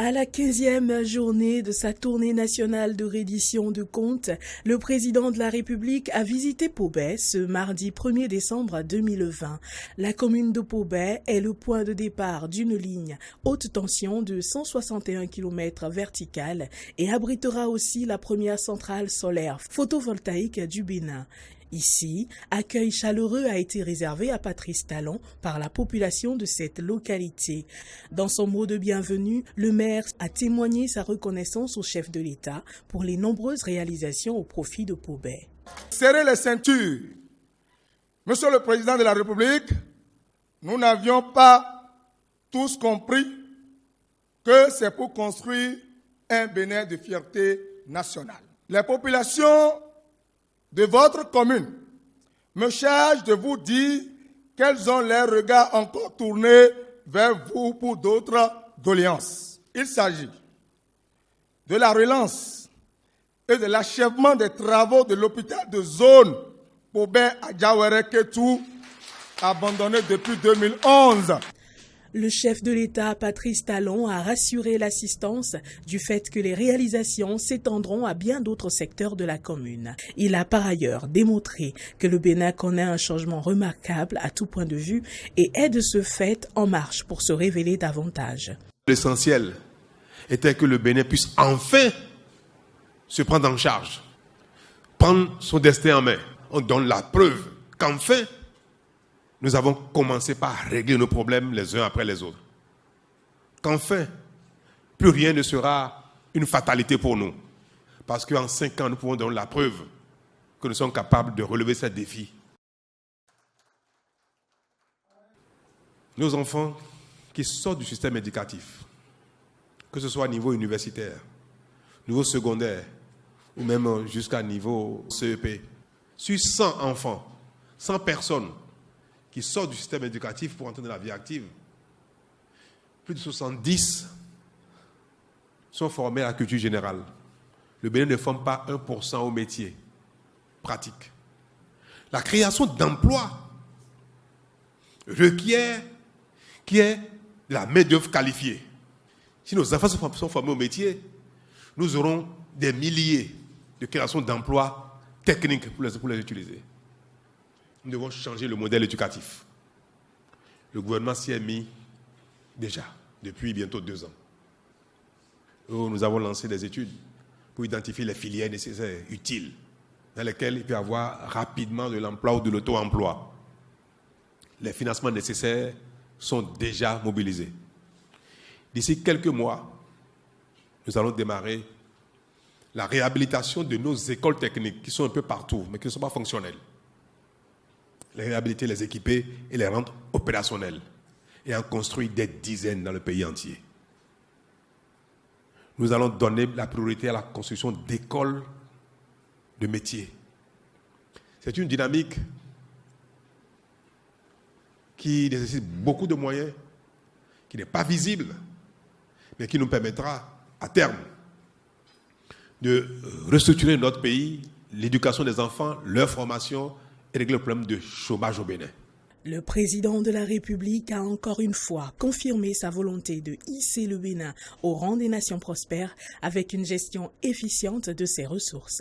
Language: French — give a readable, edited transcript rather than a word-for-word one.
À la 15e journée de sa tournée nationale de reddition de comptes, le président de la République a visité Pau-Baye ce mardi 1er décembre 2020. La commune de Pau-Baye est le point de départ d'une ligne haute tension de 161 km verticale et abritera aussi la première centrale solaire photovoltaïque du Bénin. Ici, accueil chaleureux a été réservé à Patrice Talon par la population de cette localité. Dans son mot de bienvenue, le maire a témoigné sa reconnaissance au chef de l'État pour les nombreuses réalisations au profit de Pau-Baye. Serrez les ceintures. Monsieur le Président de la République, nous n'avions pas tous compris que c'est pour construire un Bénin de fierté nationale. Les populations de votre commune me chargent de vous dire qu'elles ont leurs regards encore tournés vers vous pour d'autres doléances. Il s'agit de la relance et de l'achèvement des travaux de l'hôpital de zone Pau-Baye à Diawere-Kétou, abandonné depuis 2011. Le chef de l'État, Patrice Talon, a rassuré l'assistance du fait que les réalisations s'étendront à bien d'autres secteurs de la commune. Il a par ailleurs démontré que le Bénin connaît un changement remarquable à tout point de vue et est de ce fait en marche pour se révéler davantage. L'essentiel était que le Bénin puisse enfin se prendre en charge, prendre son destin en main. On donne la preuve qu'enfin, nous avons commencé par régler nos problèmes les uns après les autres. Qu'enfin, plus rien ne sera une fatalité pour nous. Parce qu'en 5 ans, nous pouvons donner la preuve que nous sommes capables de relever ces défis. Nos enfants qui sortent du système éducatif, que ce soit au niveau universitaire, niveau secondaire, ou même jusqu'à niveau CEP, sur 100 enfants, 100 personnes, qui sortent du système éducatif pour entrer dans la vie active, plus de 70 sont formés à la culture générale. Le Bénin ne forme pas 1% au métier pratique. La création d'emplois requiert qu'il y ait la main-d'œuvre qualifiée. Si nos enfants sont formés au métier, nous aurons des milliers de créations d'emplois techniques pour les utiliser. Nous devons changer le modèle éducatif. Le gouvernement s'y est mis déjà, depuis bientôt 2 ans. Nous avons lancé des études pour identifier les filières nécessaires, utiles, dans lesquelles il peut y avoir rapidement de l'emploi ou de l'auto-emploi. Les financements nécessaires sont déjà mobilisés. D'ici quelques mois, nous allons démarrer la réhabilitation de nos écoles techniques qui sont un peu partout, mais qui ne sont pas fonctionnelles. Les réhabiliter, les équiper et les rendre opérationnels. Et en construire des dizaines dans le pays entier. Nous allons donner la priorité à la construction d'écoles de métiers. C'est une dynamique qui nécessite beaucoup de moyens, qui n'est pas visible, mais qui nous permettra, à terme, de restructurer notre pays, l'éducation des enfants, leur formation, et régler le problème de chômage au Bénin. Le président de la République a encore une fois confirmé sa volonté de hisser le Bénin au rang des nations prospères avec une gestion efficiente de ses ressources.